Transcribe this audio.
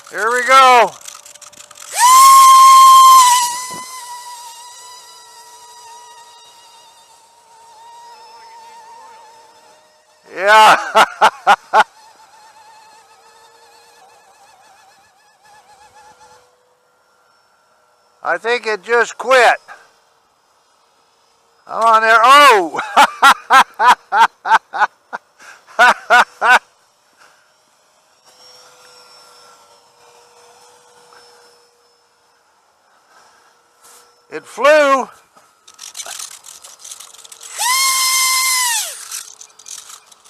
Here we go. Yeah. I think it just quit. I'm on there. Oh! It flew.